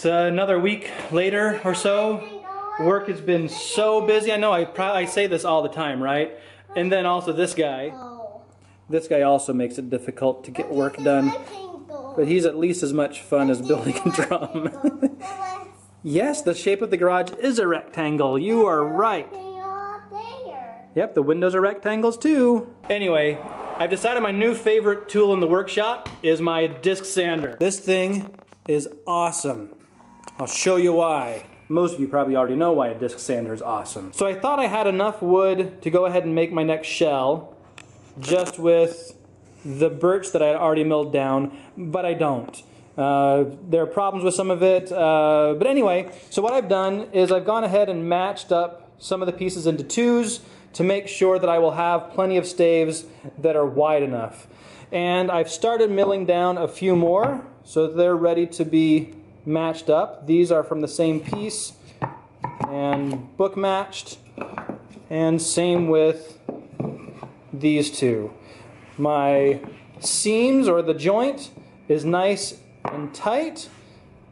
It's another week later or so. Work has been so busy. I know I say this all the time, right? And then also this guy. This guy also makes it difficult to get work done. But he's at least as much fun as building a drum. Yes, the shape of the garage is a rectangle. You are right. Yep, the windows are rectangles too. Anyway, I've decided my new favorite tool in the workshop is my disc sander. This thing is awesome. I'll show you why. Most of you probably already know why a disc sander is awesome. So I thought I had enough wood to go ahead and make my next shell just with the birch that I had already milled down, but I don't. There are problems with some of it, but anyway, so what I've done is I've gone ahead and matched up some of the pieces into twos to make sure that I will have plenty of staves that are wide enough. And I've started milling down a few more so they're ready to be matched up. These are from the same piece and book matched, and same with these two. My seams, or the joint, is nice and tight,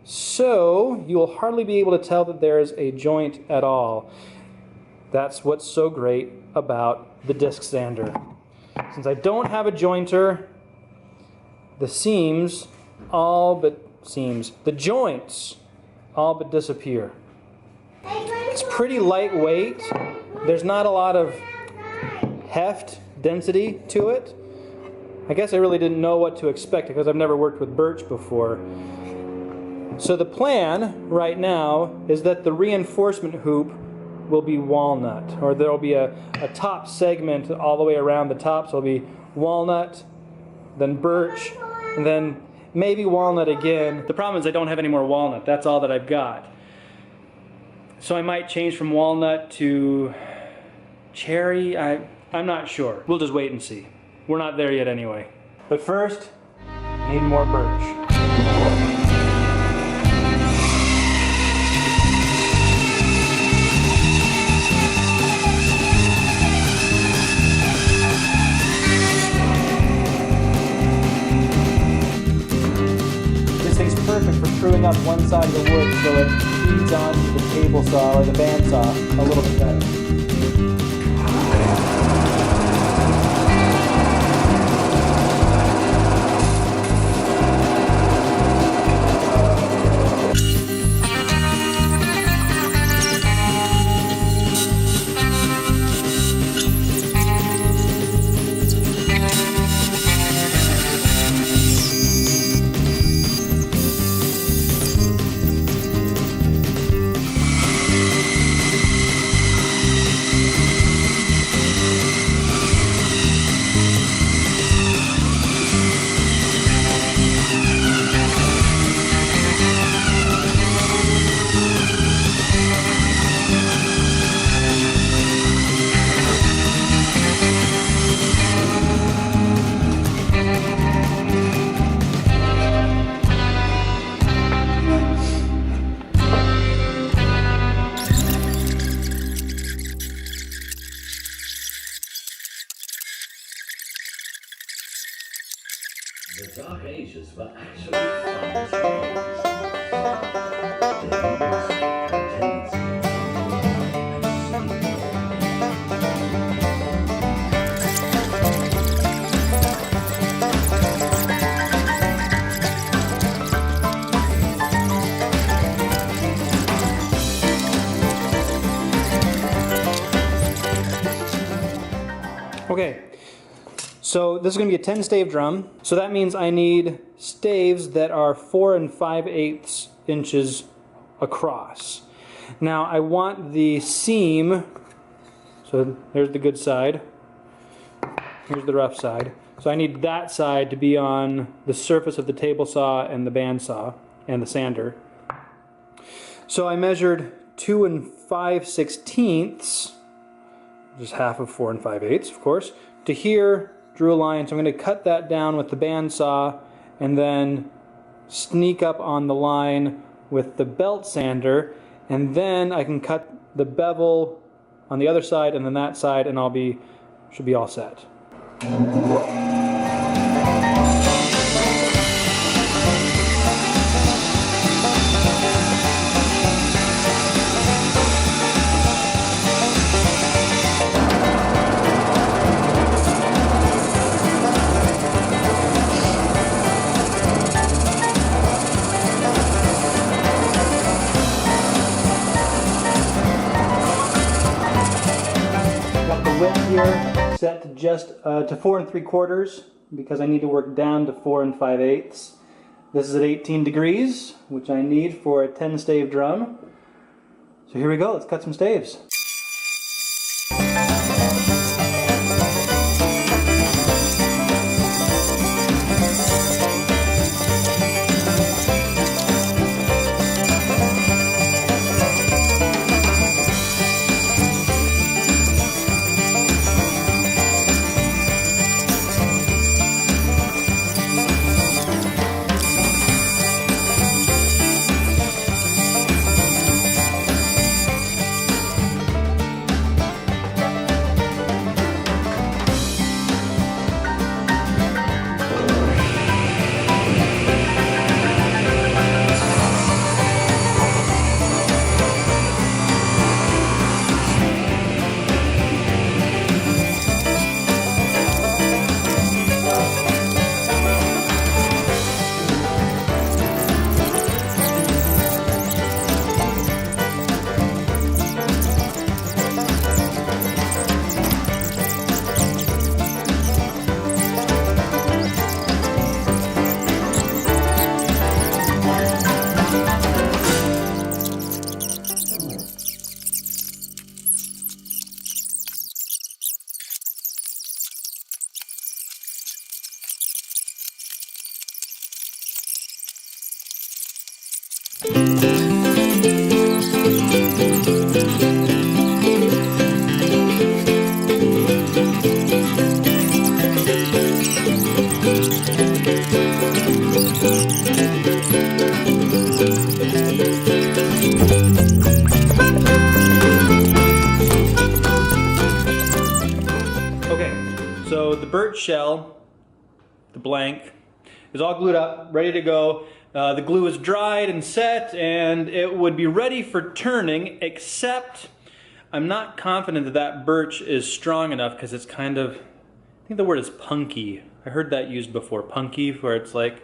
so you will hardly be able to tell that there's a joint at all. That's what's so great about the disc sander. Since I don't have a jointer, the seams all but the joints all but disappear. It's pretty lightweight. There's not a lot of heft, density to it. I guess I really didn't know what to expect because I've never worked with birch before. So the plan right now is that the reinforcement hoop will be walnut, or there will be a top segment all the way around the top, so it'll be walnut, then birch, and then maybe walnut again. The problem is I don't have any more walnut. That's all that I've got. So I might change from walnut to cherry. I'm not sure. We'll just wait and see. We're not there yet anyway. But first, need more birch. Perfect for screwing up one side of the wood so it feeds onto the table saw or the bandsaw a little bit better. The Dark Ages were actually fun stories. Okay, so this is going to be a 10 stave drum, so that means I need staves that are 4 5/8 inches across. Now I want the seam, so there's the good side, here's the rough side, so I need that side to be on the surface of the table saw and the bandsaw and the sander. So I measured 2 5/16, just half of 4 5/8, of course, to here, drew a line, so I'm going to cut that down with the bandsaw and then sneak up on the line with the belt sander, and then I can cut the bevel on the other side and then that side, and should be all set. here set to just to 4 3/4 because I need to work down to 4 5/8. This is at 18 degrees, which I need for a 10 stave drum. So here we go, let's cut some staves. So the birch shell, the blank, is all glued up, ready to go. The glue is dried and set, and it would be ready for turning, except I'm not confident that that birch is strong enough because it's kind of, I think the word is punky. I heard that used before, punky, where it's like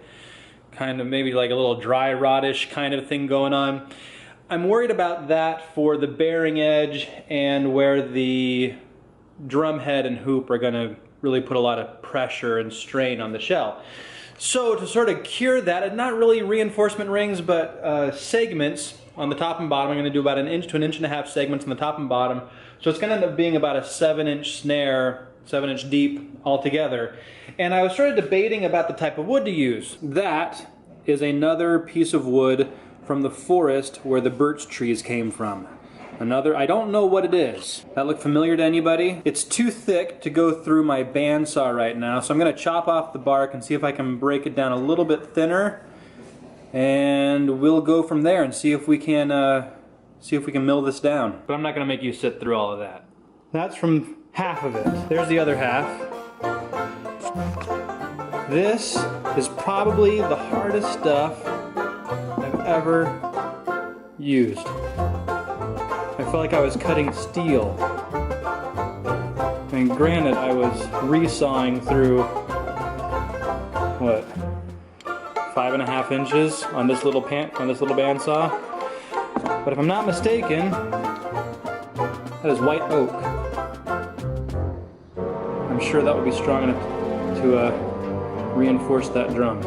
kind of maybe like a little dry rot-ish kind of thing going on. I'm worried about that for the bearing edge and where the drum head and hoop are going to really put a lot of pressure and strain on the shell. So to sort of cure that, and not really reinforcement rings, but segments on the top and bottom, I'm going to do about 1 inch to 1.5 inch segments on the top and bottom. So it's going to end up being about a 7-inch snare, 7-inch deep altogether. And I was sort of debating about the type of wood to use. That is another piece of wood from the forest where the birch trees came from. Another, I don't know what it is. That look familiar to anybody? It's too thick to go through my bandsaw right now, so I'm going to chop off the bark and see if I can break it down a little bit thinner, and we'll go from there and see if we can mill this down. But I'm not going to make you sit through all of that. That's from half of it. There's the other half. This is probably the hardest stuff I've ever used. I felt like I was cutting steel. And granted, I was resawing through, what, 5.5 inches on this little bandsaw. But if I'm not mistaken, that is white oak. I'm sure that would be strong enough to reinforce that drum.